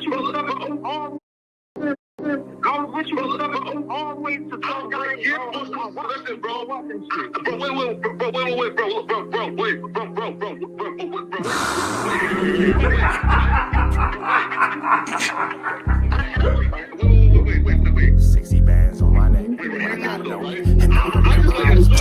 with you, all go with you, always to talk. Listen, bro. Wait. 60 bands on my neck. I gotta know.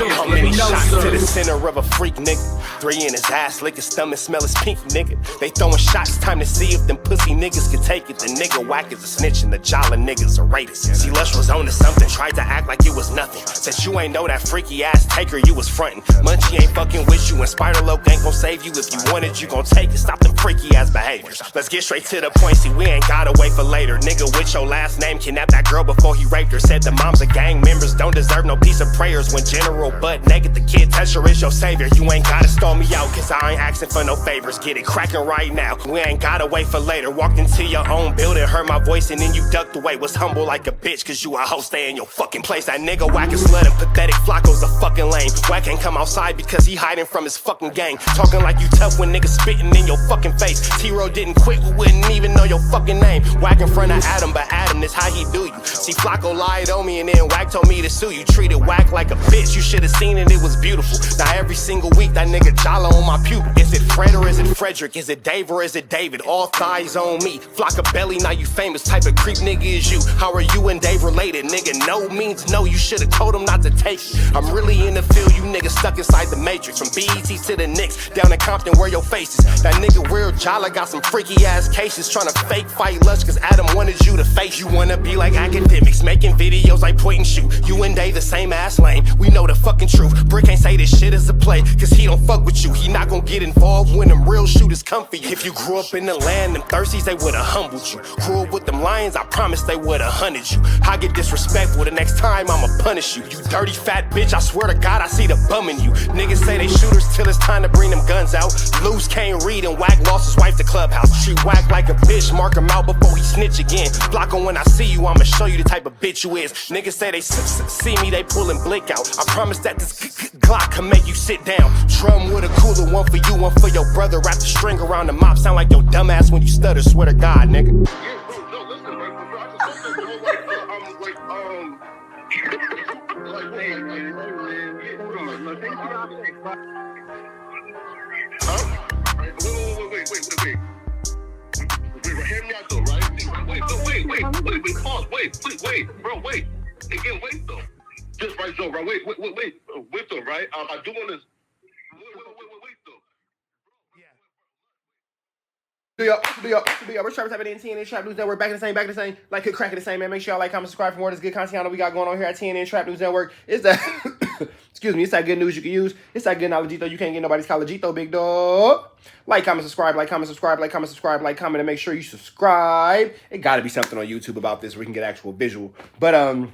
How many shots to the center of a freak, nigga? 3 in his ass, lick his stomach, smell his pink, nigga. They throwing shots, time to see if them pussy niggas can take it. The nigga whack is a snitch and the jolly niggas are rapists. See, Lush was on to something, tried to act like it was nothing. Said you ain't know that freaky ass taker you was frontin'. Munchie ain't fucking with you and Spider-Loc ain't gon' save you. If you want it, you gon' take it. Stop them freaky ass behaviors. Let's get straight to the point, see, we ain't gotta wait for later. Nigga with your last name kidnapped that girl before he raped her. Said the moms of gang members don't deserve no piece of prayers. When general butt naked, the kid Tesher is your savior. You ain't gotta stall me out, cause I ain't asking for no favors. Get it cracking right now, we ain't gotta wait for later. Walked into your own building, heard my voice and then you ducked away. Was humble like a bitch, cause you a hoe, stay in your fucking place. That nigga whack is slut and pathetic, FLAKKO's a fucking lame. Whack ain't come outside because he hiding from his fucking gang. Talking like you tough when niggas spitting in your fucking face. T-Ro didn't quit, we wouldn't even know your fucking name. Whack in front of Adam, but Adam is how he do you. See, FLAKKO lied on me and then Whack told me to sue you. Treated Whack like a bitch, you should've seen it, it was beautiful. Now every single week that nigga jolly on my pupil. Is it Fred or is it Frederick? Is it Dave or is it David? All thighs on me. FLAKKO belly, now you famous. Type of creep nigga is you. How are you and Dave related? Nigga, no means no. You should've told him not to take it. I'm really in the field, you niggas stuck inside the matrix. From BET to the Knicks, down in Compton where your face is. That nigga real jolly got some freaky ass cases. Tryna fake fight Lush cause Adam wanted you to face. You wanna be like academics, making videos like point and shoot. You and Dave the same ass lane, we know the fucking truth. Bricc ain't say this shit is a play, cause he don't fuck with you. He not gon' get involved when them real shooters come for you. If you grew up in the land, them thirsties, they would've humbled you. Grew up with them lions, I promise they would've hunted you. I get disrespectful, the next time I'ma punish you. You dirty fat bitch, I swear to God I see the bum in you. Niggas say they shooters till it's time to bring them guns out. Loose can't read and Whack lost his wife to Clubhouse. Treat Whack like a bitch, mark him out before he snitch again. FLAKKO, when I see you, I'ma show you the type of bitch you is. Niggas say they see me, they pullin' blick out. I promise that this Glock can make you sit down. Drum with a cooler, one for you, one for your brother. Wrap the string around the mop, sound like your dumb ass when you stutter. Swear to God, nigga. Yeah, bro, no, listen, bro, I just said, like, wait. Hear me out though, right? Pause, wait, bro, wait. Again, wait though. Just right, Joe, right? Wait though, right? I do want to. Wait though. Do y'all. We're trying to type it in TNN Trap News Network. Back in the same. Like, good crack in the same, man. Make sure y'all like, comment, subscribe for more of this good content we got going on here at TNN Trap News Network. It's that, excuse me, it's that good news you can use. It's that good knowledgeito. You can't get nobody's collegeito, big dog. Like, comment, subscribe, and make sure you subscribe. It gotta be something on YouTube about this where we can get actual visual. But,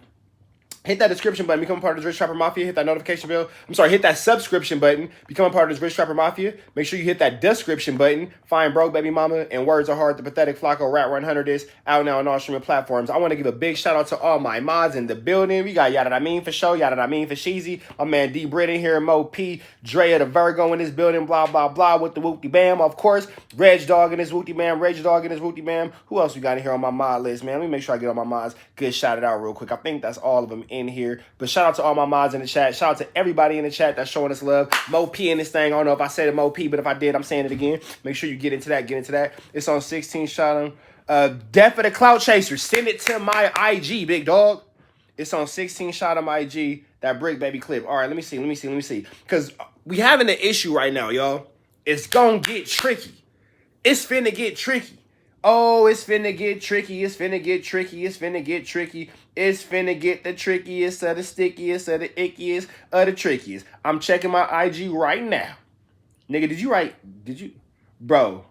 hit that description button, become a part of this Rich Trapper Mafia. Hit that notification bell. Hit that subscription button. Become a part of this Rich Trapper Mafia. Make sure you hit that description button. Find Broke Baby Mama and Words Are Hard. The pathetic FLAKKO Rap 100 is out now on all streaming platforms. I want to give a big shout out to all my mods in the building. We got Yada Da Mean for show, Yada Da Mean for Sheezy. My man D Britt in here, Mo P, Drea the Virgo in this building, blah, blah, blah, with the Whoopty Bam. Of course, Reg Dog in his Whoopty Bam, Who else we got in here on my mod list, man? Let me make sure I get all my mods. Good, shout it out real quick. I think that's all of them in here. But shout out to all my mods in the chat. Shout out to everybody in the chat that's showing us love. Mo P in this thing. I don't know if I said it Mo P, but if I did, I'm saying it again. Make sure you get into that. It's on 16. Shout out. Death of the Clout Chaser. Send it to my IG, big dog. It's on 16. Shout out my IG. That Bricc baby clip. All right, let me see. Because we having an issue right now, y'all. It's gonna get tricky. It's finna get tricky. Oh, it's finna get tricky. It's finna get the trickiest of the stickiest of the ickiest of the trickiest. I'm checking my IG right now. Nigga, did you? Bro,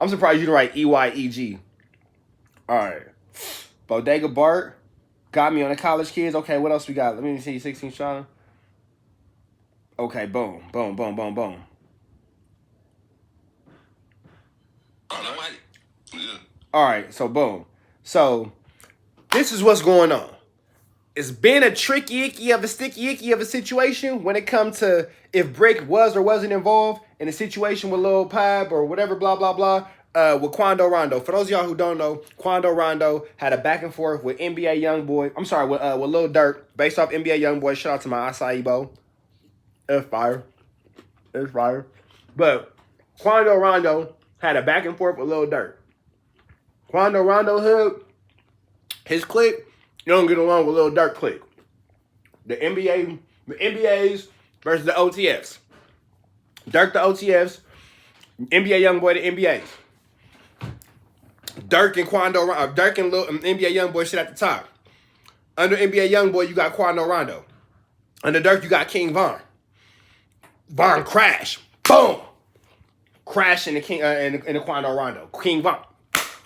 I'm surprised you didn't write EYEG. All right. Bodega Bart. Got me on the college kids. Okay, what else we got? Let me see. 16 shot. Okay, boom. All right, so boom. So this is what's going on. It's been a tricky icky of a sticky icky of a situation when it comes to if Bricc was or wasn't involved in a situation with Lil Pab or whatever, blah, blah, blah. with Quando Rondo. For those of y'all who don't know, Quando Rondo had a back and forth with NBA YoungBoy. I'm sorry, with Lil Durk, based off NBA YoungBoy. Shout out to my acai bowl. It's fire. It's fire. But Quando Rondo had a back and forth with Lil Durk. Quando Rondo hood, his clique, you don't get along with Lil Durk clique. The NBAs versus the OTFs. Durk the OTFs, NBA YoungBoy the NBAs. Durk and NBA YoungBoy sit at the top. Under NBA YoungBoy, you got Quando Rondo. Under Durk, you got King Von. Von crash, boom, crash in the King in the Quando Rondo. King Von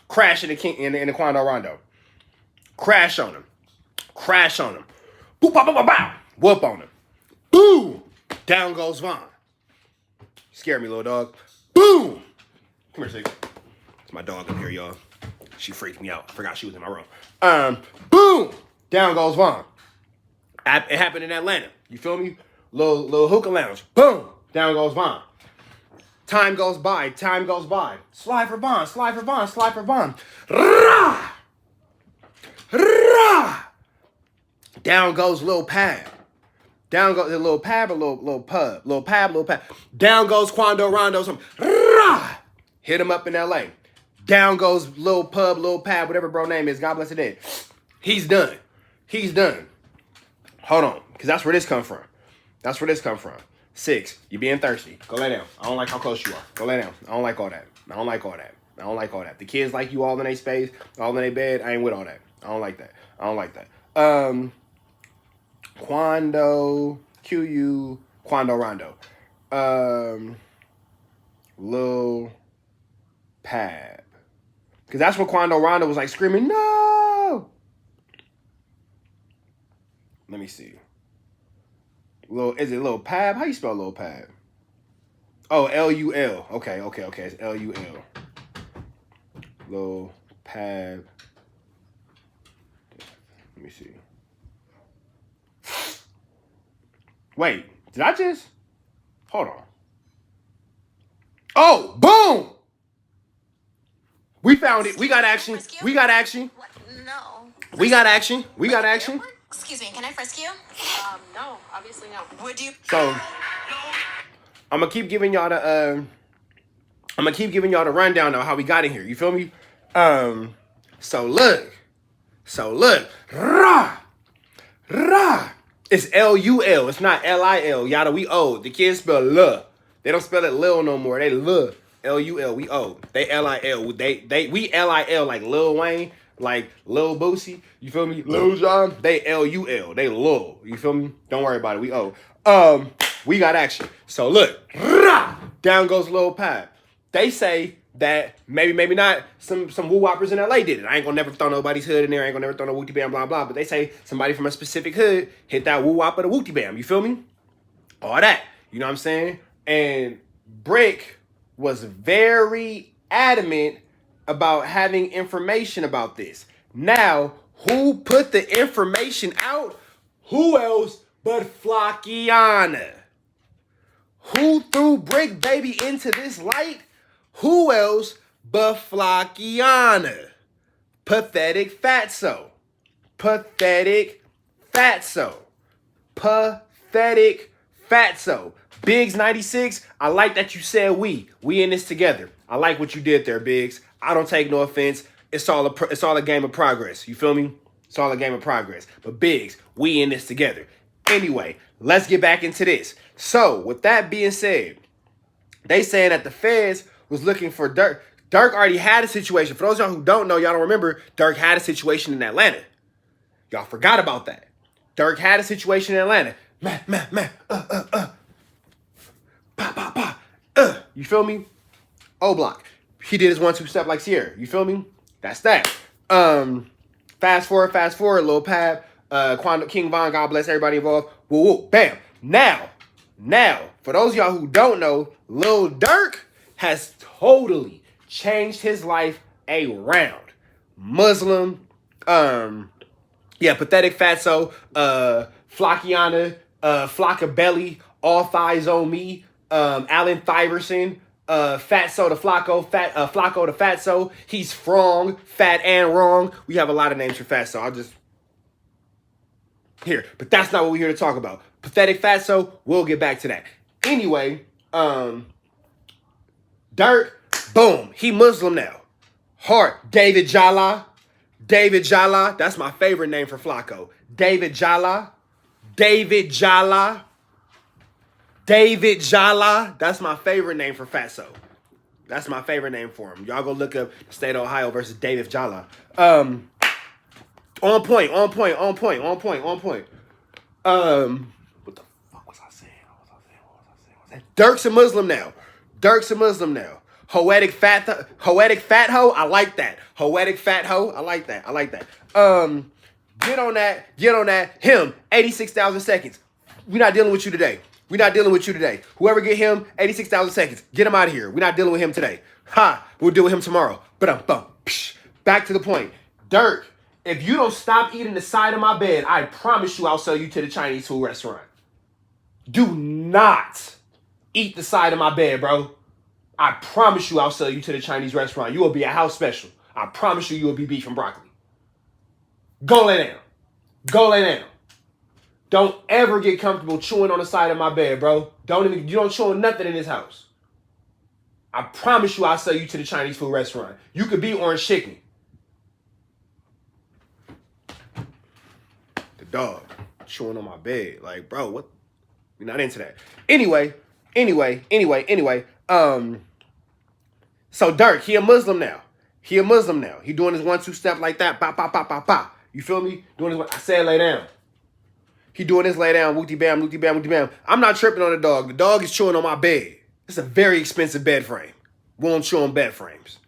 crash in the Quando Rondo. Crash on him, boop, bow, bow, bow, bow. Whoop on him, boom, down goes Von. Scare me, little dog. Boom, come here, Sig. It's my dog up here, y'all. She freaked me out. I forgot she was in my room. Boom, down goes Von. It happened in Atlanta. You feel me? Little hookah lounge. Boom, down goes Von. Time goes by. Slide for Von. Rah! Rah! Down goes Lil Pab. Down goes the Lil Pab or Lil Pub. Lil Pab. Down goes Quando Rondo. Rah! Hit him up in LA. Down goes Lil Pub, Lil Pab, whatever bro name is. God bless the dead. He's done. Hold on, because that's where this come from. 6, you being thirsty. Go lay down. I don't like how close you are. Go lay down. I don't like all that. The kids like you all in their space, all in their bed. I ain't with all that. I don't like that. Quando, QU, Quando Rondo. Lil Pab. Because that's when Quando Rondo was like screaming, no! Let me see. Is it Lil Pab? How you spell Lil Pab? Oh, L-U-L. Okay. It's L-U-L. Lil Pab. Let me see. Wait, did I just? Hold on. Oh, boom! We found it. We got action. What? No. We got action. Excuse me, can I frisk you? No, obviously no. Would you? So, I'm gonna keep giving y'all the rundown of how we got in here. You feel me? So look. Rah. It's L-U-L. It's not L-I-L. Yada, we old. The kids spell L. They don't spell it Lil no more. They L. L-U-L. We old. They L-I-L. We L-I-L like Lil Wayne, like Lil Boosie. You feel me? Lil Jon. They L-U-L. They Lil. You feel me? Don't worry about it. We old. We got action. So look. Rah! Down goes Lil Pab. They say that maybe not some woo-woppers in LA did it. I ain't gonna never throw nobody's hood in there. I ain't gonna never throw no wooty bam, blah, blah. But they say somebody from a specific hood hit that woo-wop of the wooty bam. You feel me? All that. You know what I'm saying? And Bricc was very adamant about having information about this. Now, who put the information out? Who else but Flackiana? Who threw Bricc baby into this light? Who else but Flackiana? Pathetic fatso. Biggs 96, I like that you said we in this together. I like what you did there, Biggs. I don't take no offense. It's all a game of progress. You feel me? It's all a game of progress. But Biggs, we in this together. Anyway, let's get back into this. So, with that being said, they saying that the feds was looking for Durk. Durk already had a situation. For those of y'all who don't know, y'all don't remember, Durk had a situation in Atlanta. Y'all forgot about that. Durk had a situation in Atlanta. You feel me? O Block. He did his 1-2 step like Sierra. You feel me? That's that. Fast forward, Lil Pab, Quando, King Von, God bless everybody involved. Woo, woo, bam. Now, for those of y'all who don't know, Lil Durk has totally changed his life around. Muslim, pathetic fatso, Flackiana, Flocka Belly, All Thighs on Me, Allen Thiverson, Fatso to Flacco, Flacco to Fatso. He's frong, fat and wrong. We have a lot of names for Fatso. I'll just here, but that's not what we're here to talk about. Pathetic Fatso. We'll get back to that. Anyway, Durk, boom, he Muslim now. Heart, David Jala. David Jala, that's my favorite name for Flacco. David Jala. David Jala. David Jala. That's my favorite name for Fatso. That's my favorite name for him. Y'all go look up the state of Ohio versus David Jala. On point. What the fuck was I saying? Durk's a Muslim now. Poetic fat hoe. I like that. Poetic fat hoe. I like that. Get on that. Him, 86,000 seconds. We're not dealing with you today. Whoever get him, 86,000 seconds. Get him out of here. We're not dealing with him today. Ha. We'll deal with him tomorrow. Back to the point. Durk, if you don't stop eating the side of my bed, I promise you I'll sell you to the Chinese food restaurant. Do not eat the side of my bed, bro. I promise you I'll sell you to the Chinese restaurant. You will be a house special. I promise you will be beef and broccoli. Go lay down. Don't ever get comfortable chewing on the side of my bed, bro. You don't chew on nothing in this house. I promise you I'll sell you to the Chinese food restaurant. You could be orange chicken. The dog chewing on my bed. Like, bro, what? We're not into that. Anyway. So Durk, he a Muslim now. He doing his 1-2 step like that. Ba, ba, ba, ba, ba. You feel me? Doing his, I said lay down. He doing his lay down. Wooty bam, wooty bam, wooty bam. I'm not tripping on the dog. The dog is chewing on my bed. It's a very expensive bed frame. We won't chew on bed frames.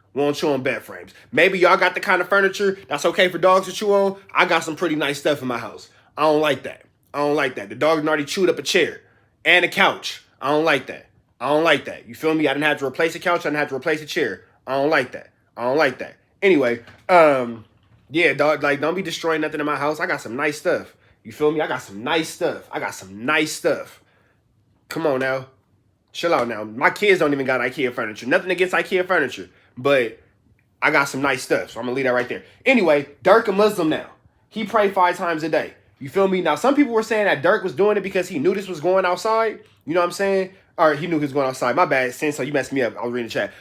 Maybe y'all got the kind of furniture that's okay for dogs to chew on. I got some pretty nice stuff in my house. I don't like that. The dog already chewed up a chair and a couch. I don't like that. You feel me? I didn't have to replace a couch. I didn't have to replace a chair. I don't like that. Anyway, yeah, dog, like, don't be destroying nothing in my house. I got some nice stuff. You feel me? I got some nice stuff. Come on now. Chill out now. My kids don't even got IKEA furniture. Nothing against IKEA furniture, but I got some nice stuff, so I'm going to leave that right there. Anyway, Durk a Muslim now. He pray 5 times a day. You feel me? Now, some people were saying that Durk was doing it because he knew this was going outside. You know what I'm saying? Or he knew he was going outside. My bad, Sin, so you messed me up. I was reading the chat.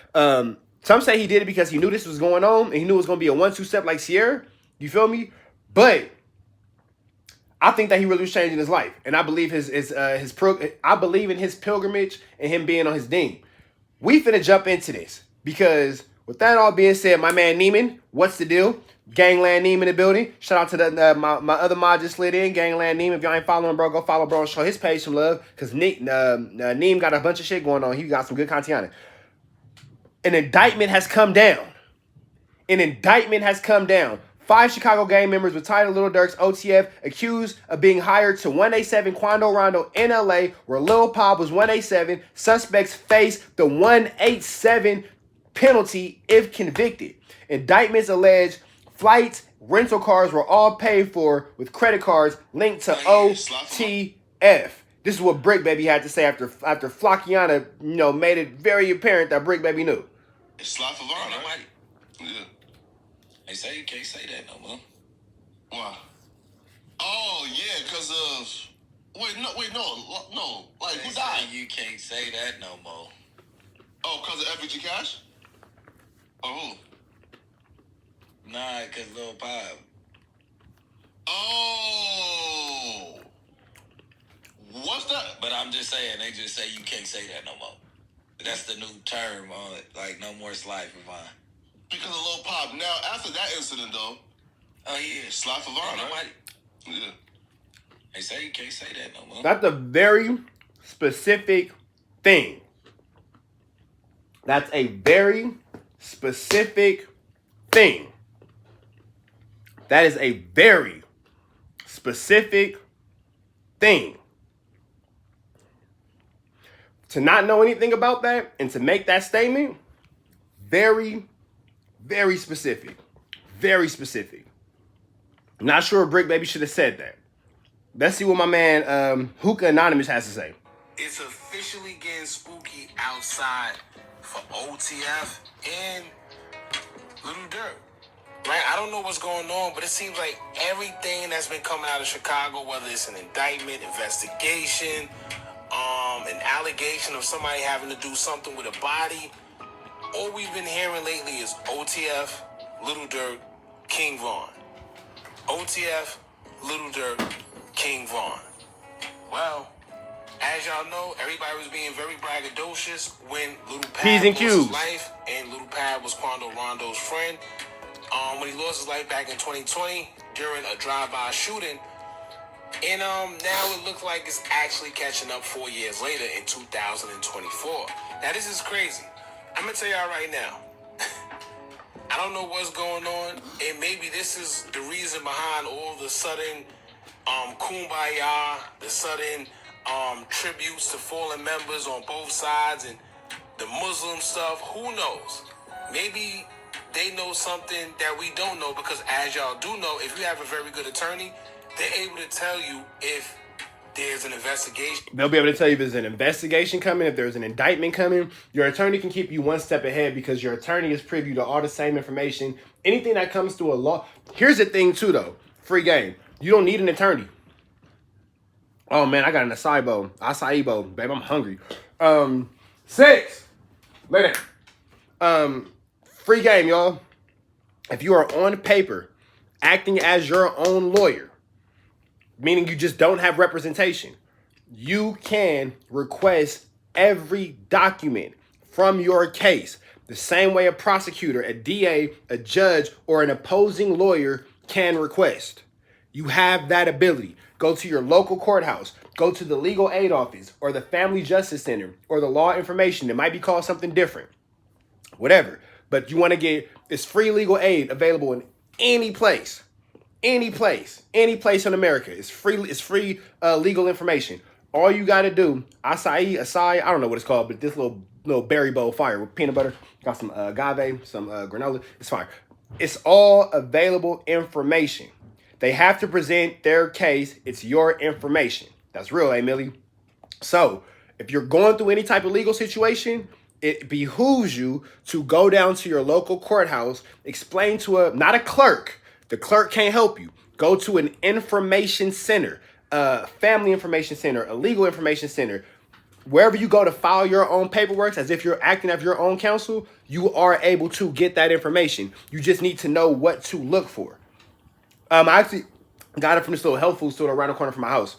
Some say he did it because he knew this was going on and he knew it was going to be a 1-2 step like Sierra. You feel me? But I think that he really was changing his life. And I believe I believe in his pilgrimage and him being on his deen. We finna jump into this because with that all being said, my man Neiman, what's the deal? Gangland Neem in the building. Shout out to my other mod just slid in. Gangland Neem. If y'all ain't following, bro, go follow bro and show his page some love. Because Neem got a bunch of shit going on. He got some good content on it. An indictment has come down. 5 Chicago gang members with Tyler Little Durk's OTF accused of being hired to 187 Quando Rondo in LA, where Lil Pop was 187. Suspects face the 187 penalty if convicted. Indictments allege flights, rental cars were all paid for with credit cards linked to OTF. This is what Bricc Baby had to say after Flackiana, made it very apparent that Bricc Baby knew. It's Slav right? Yeah. They say you can't say that no more. Why? Oh yeah, because of no. Like, who died? You can't say that no more. Oh, because of FBG Cash? Oh. Nah, because Lil Pop. Oh. What's that? But I'm just saying, they just say you can't say that no more. That's the new term on it. Like, no more slide for Vine. Because of Lil Pop. Now, after that incident, though. Oh, yeah. Slide for Vine, right? Yeah. They say you can't say that no more. That's a very specific thing. That's a very specific thing. That is a very specific thing. To not know anything about that and to make that statement, very, very specific. Very specific. I'm not sure if Bricc Baby should have said that. Let's see what my man Hookah Anonymous has to say. It's officially getting spooky outside for OTF and Little Durk. Right? I don't know what's going on, but it seems like everything that's been coming out of Chicago, whether it's an indictment, investigation, an allegation of somebody having to do something with a body, all we've been hearing lately is OTF, Little Durk, King Von. OTF, Little Durk, King Von. Well, as y'all know, everybody was being very braggadocious when Little Pad lost his life, and Little Pad was Quando Rondo's friend. When he lost his life back in 2020 during a drive-by shooting. And now it looks like it's actually catching up 4 years later in 2024. Now this is crazy. I'm gonna tell y'all right now. I don't know what's going on, and maybe this is the reason behind all the sudden kumbaya, the sudden tributes to fallen members on both sides, and the Muslim stuff. Who knows? Maybe they know something that we don't know, because as y'all do know, if you have a very good attorney, they're able to tell you if there's an investigation. They'll be able to tell you if there's an investigation coming, if there's an indictment coming. Your attorney can keep you one step ahead because your attorney is privy to all the same information. Anything that comes through a law. Here's the thing too though. Free game. You don't need an attorney. Oh man, I got an acai bowl. Babe, I'm hungry. 6. Lay down. Free game, y'all. If you are on paper acting as your own lawyer, meaning you just don't have representation, you can request every document from your case the same way a prosecutor, a DA, a judge, or an opposing lawyer can request. You have that ability. Go to your local courthouse, go to the legal aid office or the family justice center or the law information. It might be called something different, whatever. But you want to get this free legal aid available in any place in America. It's free legal information. All you got to do, acai, I don't know what it's called, but this little berry bowl fire with peanut butter, got some agave, some granola. It's fire. It's all available information. They have to present their case. It's your information. That's real, Millie? So if you're going through any type of legal situation, it behooves you to go down to your local courthouse, explain to not a clerk. The clerk can't help you. Go to an information center, a family information center, a legal information center. Wherever you go to file your own paperwork, as if you're acting as your own counsel, you are able to get that information. You just need to know what to look for. I actually got it from this little health food store around the corner from my house.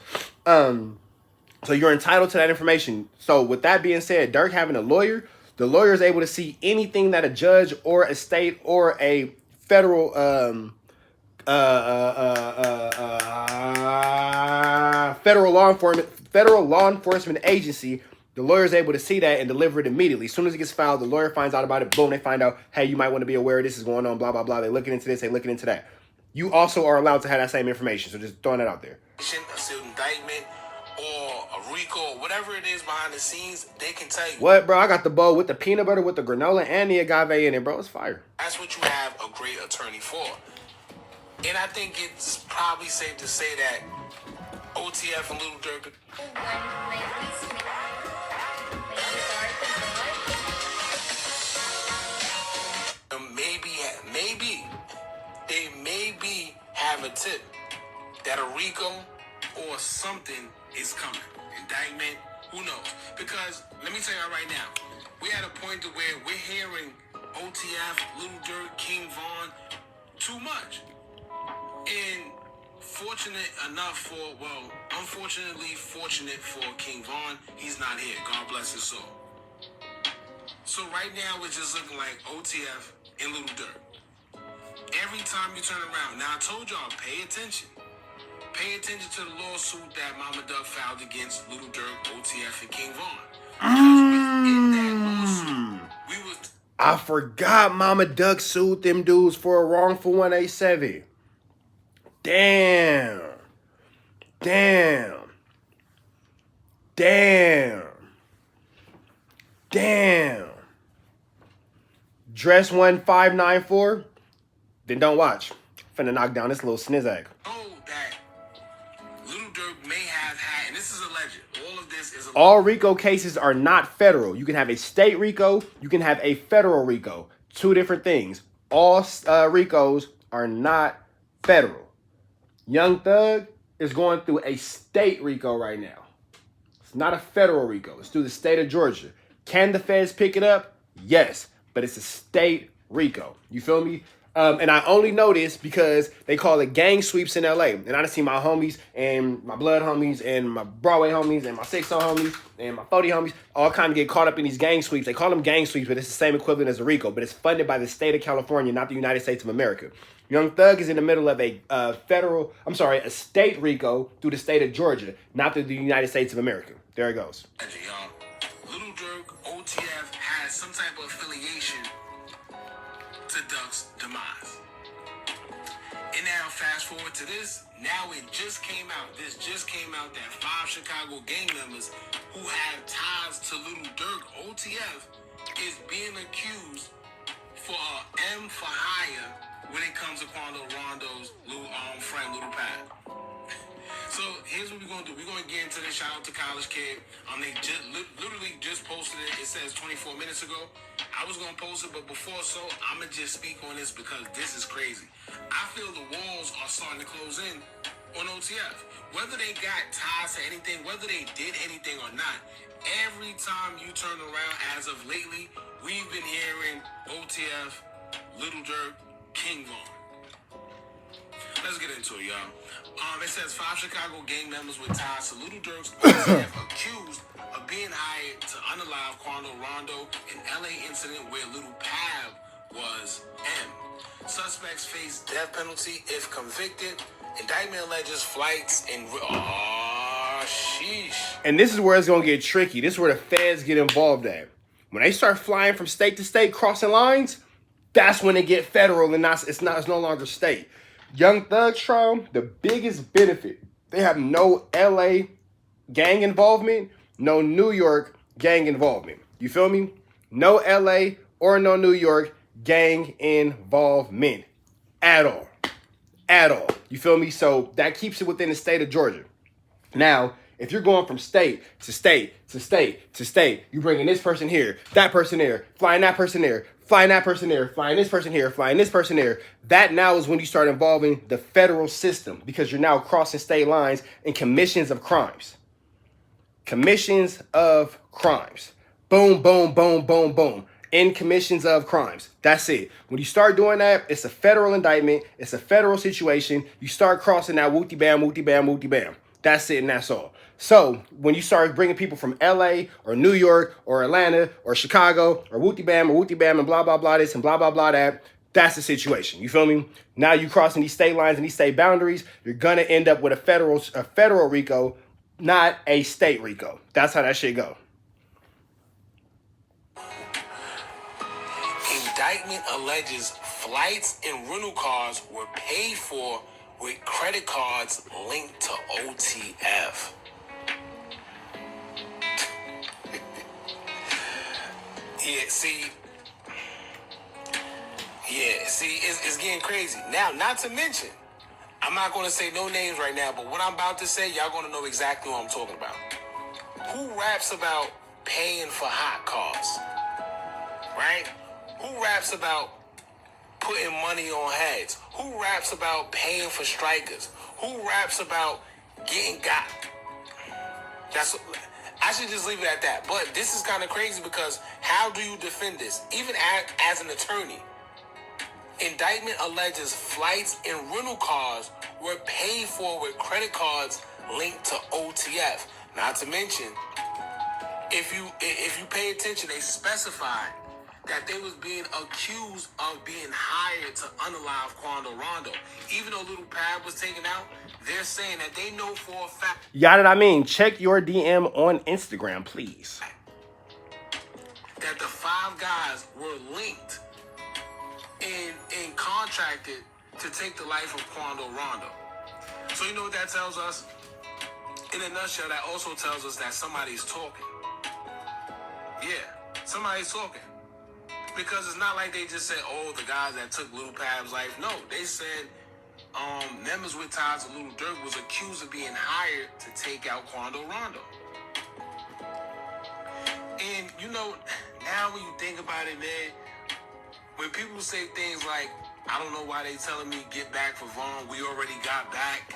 So you're entitled to that information. So with that being said, Durk having a lawyer, the lawyer is able to see anything that a judge or a state or a federal federal law enforcement agency. The lawyer is able to see that and deliver it immediately. As soon as it gets filed, the lawyer finds out about it. Boom, they find out, hey, you might want to be aware this is going on, blah, blah, blah. They're looking into this, they're looking into that. You also are allowed to have that same information. So just throwing that out there. A civil indictment or a Rico, whatever it is behind the scenes, they can tell you. What, bro? I got the bowl with the peanut butter, with the granola, and the agave in it, bro. It's fire. That's what you have a great attorney for. And I think it's probably safe to say that OTF and Little Durk. Maybe have a tip that a Rico or something is coming. Indictment, who knows? Because let me tell y'all right now, we're at a point to where we're hearing OTF, Little Durk, King Von too much. And unfortunately fortunate for King Von, he's not here. God bless his soul. So right now it's just looking like OTF and Little Durk. Every time you turn around. Now, I told y'all, pay attention. Pay attention to the lawsuit that Mama Duck filed against Little Durk, OTF, and King Von. Because within that lawsuit, I forgot Mama Duck sued them dudes for a wrongful 187. Damn. Dress 1594. Then don't watch. Finna knock down this little snizzag. Oh, that Little Durk may have had, and this is alleged. All of this is All RICO cases are not federal. You can have a state RICO. You can have a federal RICO. Two different things. All RICOs are not federal. Young Thug is going through a state RICO right now. It's not a federal RICO. It's through the state of Georgia. Can the feds pick it up? Yes, but it's a state RICO. You feel me? And I only know this because they call it gang sweeps in LA. And I done seen my homies and my blood homies and my Broadway homies and my 6-0 homies and my 40 homies all kind of get caught up in these gang sweeps. They call them gang sweeps, but it's the same equivalent as a RICO. But it's funded by the state of California, not the United States of America. Young Thug is in the middle of a state RICO through the state of Georgia, not through the United States of America. There it goes. Little Durk, OTF, has some type of affiliation to Duck's demise. And now, fast forward to this. Now it just came out. This just came out that 5 Chicago gang members who have ties to Little Durk, OTF, is being accused for M for hire when it comes to Quando Rondo's friend, Little Pat. So here's what we're going to do. We're going to get into this. Shout out to College Kid. They just literally just posted it. It says 24 minutes ago. I was going to post it, but before I'm going to just speak on this because this is crazy. I feel the walls are starting to close in on OTF. Whether they got ties to anything, whether they did anything or not, every time you turn around as of lately, we've been hearing OTF, Little Durk, King Von. Let's get into it, y'all. It says 5 Chicago gang members with ties to Little Durk's OTF accused of being hired to unalive Quando Rondo, an LA incident where Little Pav was M. Suspects face death penalty if convicted. Indictment alleges flights in... sheesh. And this is where it's going to get tricky. This is where the feds get involved at. When they start flying from state to state, crossing lines, that's when they get federal and it's no longer state. Young Thug's trial, the biggest benefit, they have no LA gang involvement, no New York gang involvement. You feel me? No LA or no New York gang involvement at all. At all. You feel me? So that keeps it within the state of Georgia. Now, if you're going from state to state to state to state, you bringing this person here, that person there, flying that person there, flying that person there, flying this person here, flying this person there. That now is when you start involving the federal system because you're now crossing state lines and commissions of crimes. Commissions of crimes. Boom, boom, boom, boom, boom. In commissions of crimes. That's it. When you start doing that, it's a federal indictment. It's a federal situation. You start crossing that wooty bam, wooty bam, wooty bam. That's it and that's all. So when you start bringing people from LA or New York or Atlanta or Chicago or wooty bam and blah, blah, blah this and blah, blah, blah that, that's the situation. You feel me? Now you crossing these state lines and these state boundaries, you're going to end up with a federal RICO, not a state RICO. That's how that shit go. Indictment alleges flights and rental cars were paid for with credit cards linked to OTF. It's getting crazy. Now, not to mention, I'm not going to say no names right now, but what I'm about to say, y'all going to know exactly what I'm talking about. Who raps about paying for hot cars? Right? Who raps about putting money on heads? Who raps about paying for strikers? Who raps about getting got? I should just leave it at that. But this is kind of crazy because how do you defend this? Even as an attorney, indictment alleges flights and rental cars were paid for with credit cards linked to OTF. Not to mention, if you pay attention, they specified that they was being accused of being hired to unalive Quando Rondo. Even though Little Pab was taken out, they're saying that they know for a fact. Y'all know what I mean? Check your DM on Instagram, please. That the 5 guys were linked and contracted to take the life of Quando Rondo. So you know what that tells us? In a nutshell, that also tells us that somebody's talking. Yeah, somebody's talking. Because it's not like they just said, oh, the guys that took Little Pab's life. No, they said members with ties to Little Durk was accused of being hired to take out Quando Rondo. you know, now when you think about it, man, when people say things like, I don't know why they telling me get back for Vaughn, we already got back.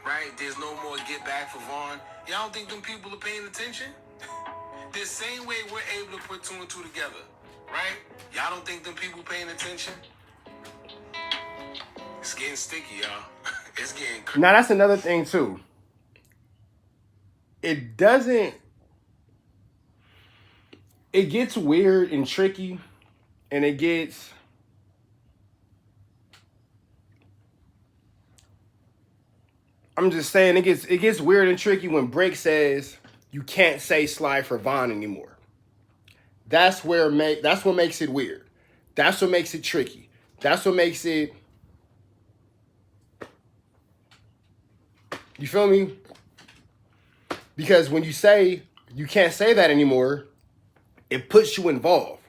Right? There's no more get back for Vaughn. Y'all don't think them people are paying attention? The same way we're able to put two and two together, right? Y'all don't think them people paying attention? It's getting sticky, y'all. It's getting crazy. Now, that's another thing, too. It doesn't... It gets weird and tricky, and it gets... I'm just saying, it gets weird and tricky when Bricc says you can't say slide for Vaughn anymore. That's what makes it weird. That's what makes it tricky. That's what makes it... You feel me? Because when you say you can't say that anymore, it puts you involved.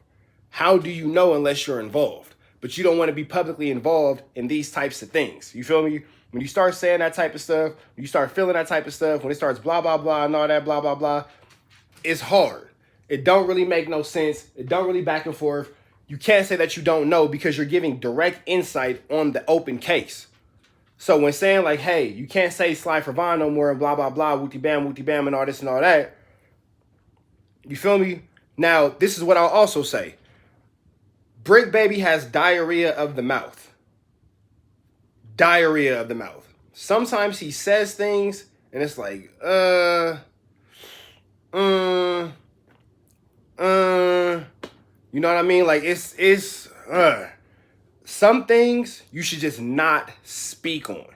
How do you know unless you're involved? But you don't want to be publicly involved in these types of things. You feel me? When you start saying that type of stuff, when you start feeling that type of stuff, when it starts blah, blah, blah, and all that blah, blah, blah, it's hard. It don't really make no sense. It don't really back and forth. You can't say that you don't know because you're giving direct insight on the open case. So when saying like, hey, you can't say slide for Vaughn no more and blah, blah, blah, wooty bam, and all this and all that. You feel me? Now, this is what I'll also say. Bricc Baby has diarrhea of the mouth. Diarrhea of the mouth. Sometimes he says things and it's like, you know what I mean? Like it's some things you should just not speak on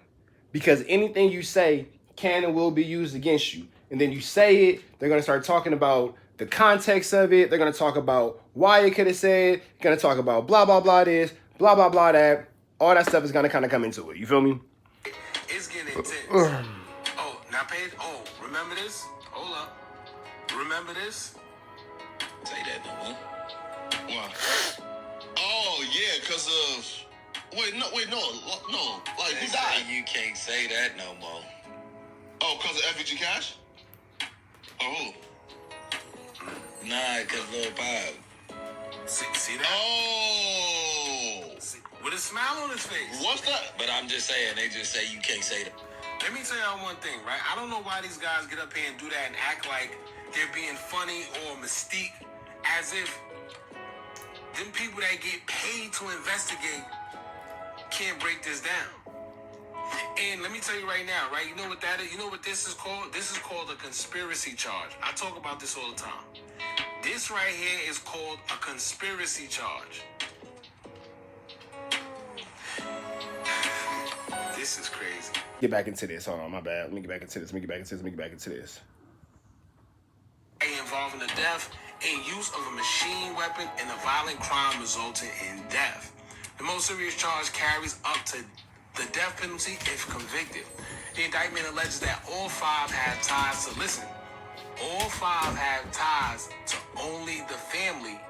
because anything you say can and will be used against you. And then you say it, they're going to start talking about the context of it. They're going to talk about why it could have said, going to talk about blah, blah, blah this, blah, blah, blah that. All that stuff is going to kind of come into it. You feel me? It's getting intense. Oh, now pay. Oh, remember this? Hold up. Remember this? Say that no more. Why? Oh, yeah, because of... Wait, no. Like, who died? You can't say that no more. Oh, because of FG Cash? Oh, who? Nah, because Lil Bob. See that? Oh! See, with a smile on his face. What's that? But I'm just saying, they just say you can't say that. Let me tell y'all one thing, right? I don't know why these guys get up here and do that and act like they're being funny or mystique, as if them people that get paid to investigate can't break this down. And let me tell you right now, right? You know what that is? You know what this is called? This is called a conspiracy charge. I talk about this all the time. This right here is called a conspiracy charge. This is crazy. Get back into this. Hold on, my bad. Let me get back into this. Involving the death and use of a machine weapon and a violent crime resulting in death. The most serious charge carries up to the death penalty if convicted. The indictment alleges that all five had ties to only the family,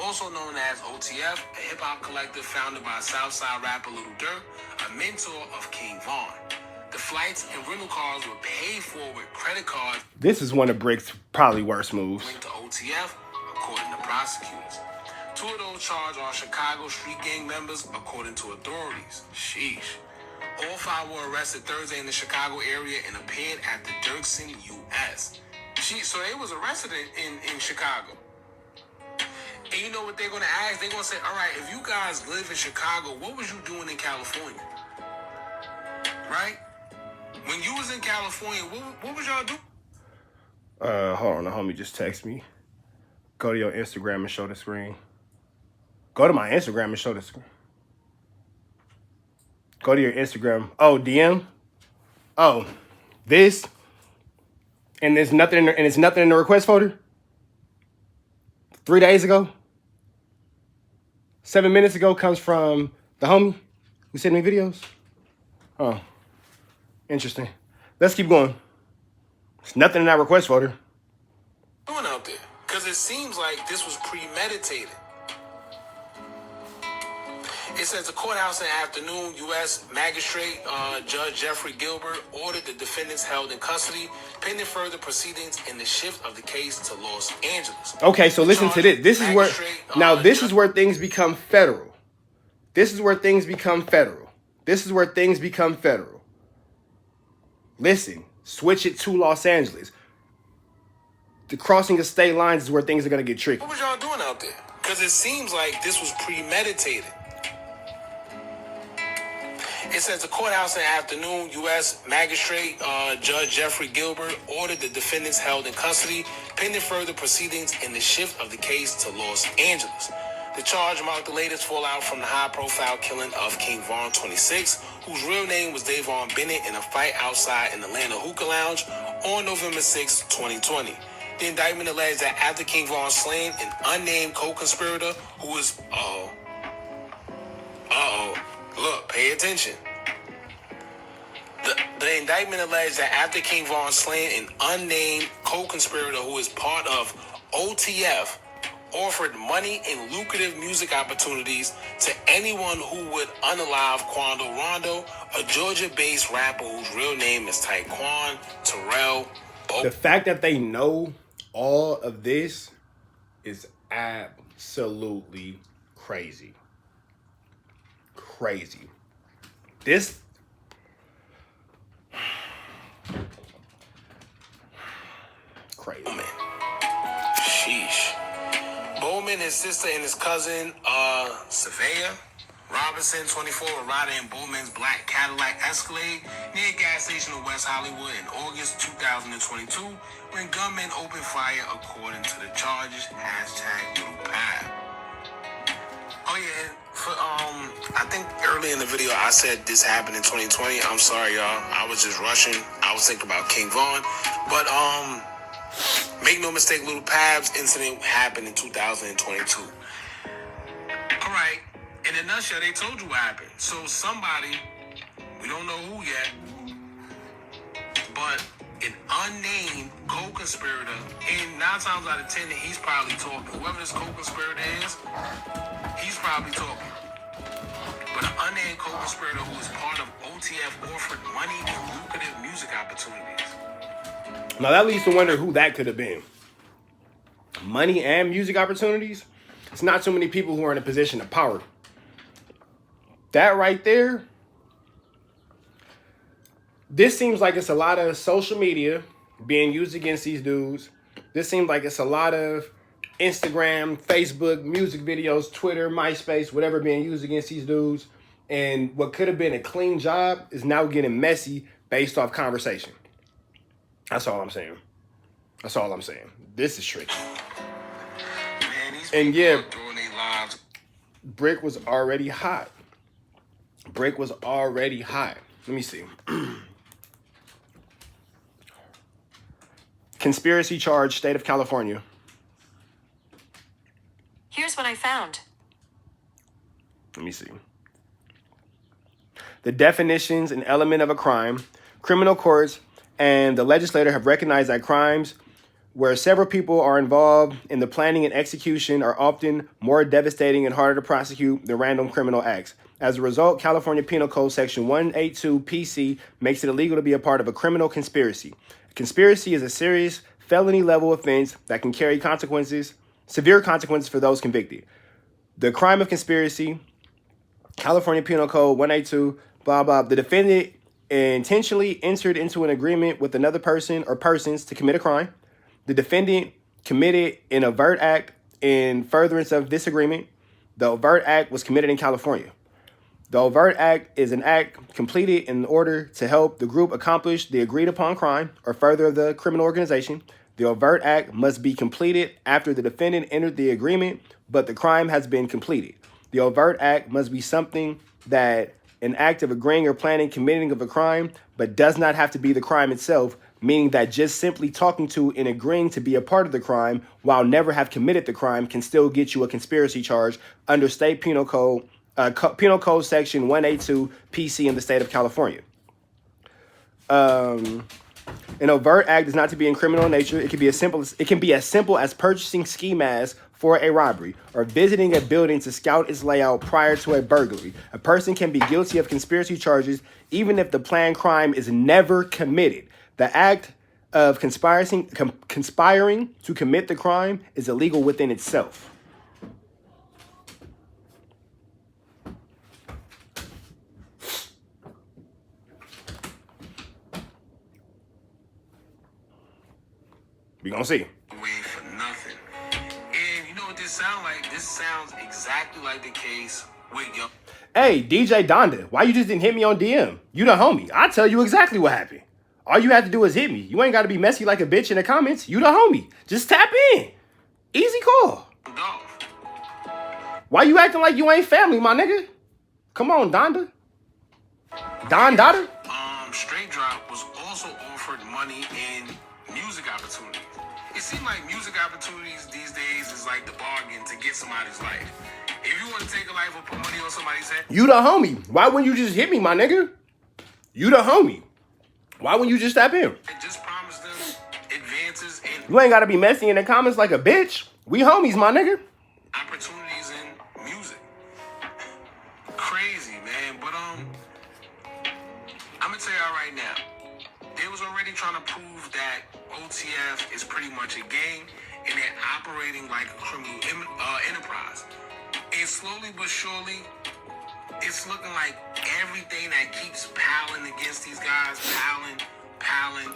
also known as OTF, a hip-hop collective founded by Southside rapper Lil Durk, a mentor of King Vaughn. The flights and rental cars were paid for with credit cards. This is one of Brick's probably worst moves. Linked to OTF, according to prosecutors. Two of those charged are Chicago street gang members, according to authorities. Sheesh. All five were arrested Thursday in the Chicago area and appeared at the Dirksen U.S. So they was arrested in Chicago. And you know what they're going to ask? They're going to say, all right, if you guys live in Chicago, what was you doing in California? Right? When you was in California, what was y'all doing? Hold on, the homie just texted me. Go to your Instagram and show the screen. Go to my Instagram and show the screen. Go to your Instagram. Oh, DM. Oh, this. And there's nothing in the request folder. 3 days ago. 7 minutes ago comes from the homie who sent me videos. Oh, interesting. Let's keep going. There's nothing in that request folder. Doing out there? Because it seems like this was premeditated. It says the courthouse in the afternoon, U.S. Magistrate Judge Jeffrey Gilbert ordered the defendants held in custody pending further proceedings in the shift of the case to Los Angeles. Okay, so listen to this. This is where now this is where things become federal. This is where things become federal. This is where things become federal. Listen, switch it to Los Angeles. The crossing of state lines is where things are gonna get tricky. What was y'all doing out there? Because it seems like this was premeditated. It says the courthouse in the afternoon, U.S. Magistrate Judge Jeffrey Gilbert ordered the defendants held in custody pending further proceedings in the shift of the case to Los Angeles. The charge marked the latest fallout from the high-profile killing of King Von 26, whose real name was Davon Bennett, in a fight outside an Atlanta hookah lounge on November 6, 2020. The indictment alleged that after King Von slain an unnamed co-conspirator who was... Look, pay attention. The indictment alleged that after King Von slain an unnamed co-conspirator who is part of OTF offered money and lucrative music opportunities to anyone who would unalive Quando Rondo, a Georgia-based rapper whose real name is Taekwon Terrell. The fact that they know all of this is absolutely crazy. Crazy. This crazy. Sheesh. Bowman, his sister, and his cousin, Savea Robinson, 24, were riding in Bowman's black Cadillac Escalade near a gas station in West Hollywood in August 2022 when gunmen opened fire according to the charges. #LittlePab. Oh yeah, for I think early in the video I said this happened in 2020. I'm sorry, y'all. I was just rushing. I was thinking about King Von, but make no mistake, Little Pab's incident happened in 2022. All right. In a nutshell, they told you what happened. So somebody, we don't know who yet, but an unnamed co-conspirator, and 9 times out of 10, he's probably talking. Whoever this co-conspirator is, he's probably talking. But an unnamed co-conspirator who is part of OTF offered money and lucrative music opportunities. Now that leads to wonder who that could have been. Money and music opportunities? It's not too many people who are in a position of power. That right there, this seems like it's a lot of social media being used against these dudes. This seems like it's a lot of Instagram, Facebook, music videos, Twitter, MySpace, whatever being used against these dudes. And what could have been a clean job is now getting messy based off conversation. That's all I'm saying. That's all I'm saying. This is tricky. Man, and yeah, Bricc was already hot. Bricc was already hot. Let me see. Conspiracy charge, state of California. Here's what I found. Let me see. The definitions and element of a crime, criminal courts, and the legislator have recognized that crimes where several people are involved in the planning and execution are often more devastating and harder to prosecute than random criminal acts. As a result, California Penal Code Section 182 PC makes it illegal to be a part of a criminal conspiracy. Conspiracy is a serious felony level offense that can carry severe consequences for those convicted. The crime of conspiracy, California Penal Code 182, blah, blah. The defendant intentionally entered into an agreement with another person or persons to commit a crime. The defendant committed an overt act in furtherance of this agreement. The overt act was committed in California. The overt act is an act completed in order to help the group accomplish the agreed upon crime or further the criminal organization. The overt act must be completed after the defendant entered the agreement, but the crime has been completed. The overt act must be something that an act of agreeing or planning committing of a crime, but does not have to be the crime itself, meaning that just simply talking to and agreeing to be a part of the crime while never have committed the crime can still get you a conspiracy charge under state penal code section 182 PC in the state of California. An overt act is not to be in criminal nature. It can be as simple as purchasing ski masks for a robbery, or visiting a building to scout its layout prior to a burglary. A person can be guilty of conspiracy charges even if the planned crime is never committed. The act of conspiring to commit the crime is illegal within itself. We gonna see. Wait for nothing. And you know what this sounds like? This sounds exactly like the case with your... Hey, DJ Donda, why you just didn't hit me on DM? You the homie. I'll tell you exactly what happened. All you have to do is hit me. You ain't got to be messy like a bitch in the comments. You the homie. Just tap in. Easy call. Why you acting like you ain't family, my nigga? Come on, Donda. Don Daughter? Straight Drop was also offered money in music opportunities. It seems like music opportunities these days is like the bargain to get somebody's life. If you want to take a life or put money on somebody's head, you the homie. Why wouldn't you just hit me, my nigga? You the homie. Why wouldn't you just step in? Just promise them advances in... You ain't got to be messy in the comments like a bitch. We homies, my nigga. Opportunities in music. Crazy, man. But, I'm going to tell y'all right now. They was already trying to prove that OTF is pretty much a gang and they're operating like a criminal enterprise. And slowly but surely, it's looking like everything that keeps piling against these guys, piling.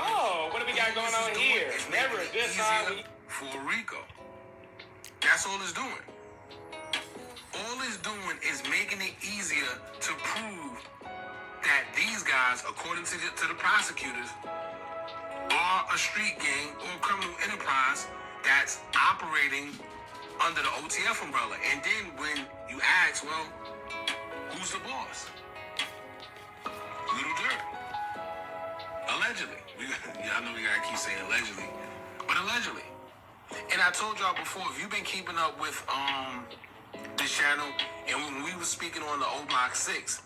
Oh, what do we got going on here? It's never a good sign for Rico. That's all it's doing. All it's doing is making it easier to prove that these guys, according to the prosecutors, are a street gang or a criminal enterprise that's operating under the OTF umbrella. And then when you ask, well, who's the boss? Little Durk. Allegedly. I know we gotta keep saying allegedly, but allegedly. And I told y'all before, if you've been keeping up with this channel, and when we were speaking on the Block 6,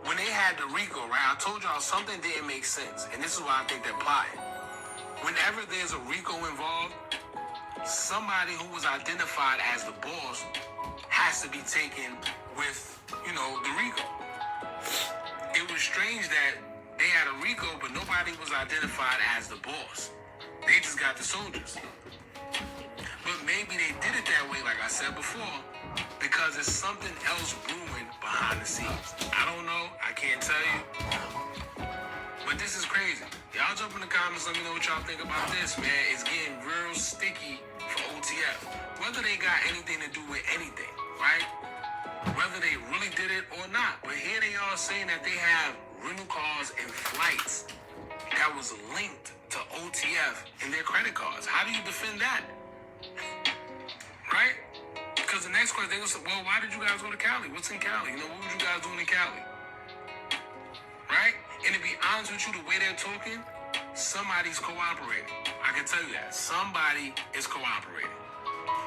when they had the Rico, right, I told y'all something didn't make sense, and this is why I think they're plotting. Whenever there's a Rico involved, somebody who was identified as the boss has to be taken with, the Rico. It was strange that they had a Rico, but nobody was identified as the boss. They just got the soldiers. But maybe they did it that way, like I said before, because there's something else brewing behind the scenes. I don't know. I can't tell you. But this is crazy. Y'all jump in the comments. Let me know what y'all think about this, man. It's getting real sticky for OTF. Whether they got anything to do with anything, right? Whether they really did it or not. But here they are saying that they have rental cars and flights that was linked to OTF in their credit cards. How do you defend that? Right? Because the next question, they will say, well, why did you guys go to Cali? What's in Cali? What were you guys doing in Cali? Right? And to be honest with you, the way they're talking, somebody's cooperating. I can tell you that. Somebody is cooperating.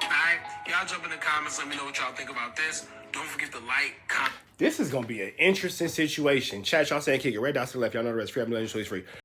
Alright? Y'all jump in the comments. Let me know what y'all think about this. Don't forget to like, comment. This is going to be an interesting situation. Chat, y'all saying kick it. Red dots to the left. Y'all know the rest. Free up, no free.